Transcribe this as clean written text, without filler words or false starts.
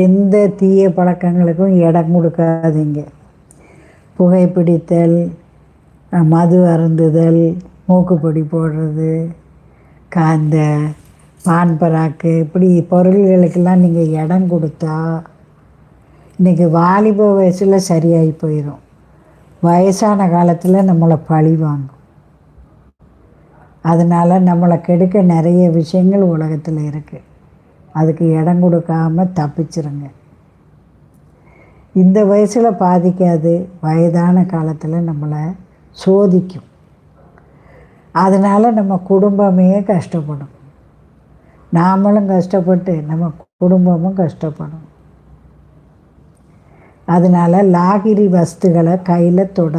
எந்த தீய பழக்கங்களுக்கும் இடம் கொடுக்காதீங்க. புகைப்பிடித்தல், மது அருந்துதல், மூக்குப்பொடி போடுறது, அந்த பான் பராக்கு இப்படி பொருள்களுக்கெல்லாம் நீங்கள் இடம் கொடுத்தா இன்றைக்கி வாலிப வயசில் சரியாகி போயிடும். வயசான காலத்தில் நம்மளை பழி வாங்கும். அதனால் நம்மளை கெடுக்க நிறைய விஷயங்கள் உலகத்தில் இருக்குது. அதுக்கு இடம் கொடுக்காமல் தப்பிச்சிருங்க. இந்த வயசில் பாதிக்காது, வயதான காலத்தில் நம்மளை சோதிக்கும். அதனால் நம்ம குடும்பமே கஷ்டப்படும். நாமளும் கஷ்டப்பட்டு நம்ம குடும்பமும் கஷ்டப்படும். அதனால் லாகிரி வஸ்துகளை கையில் தொட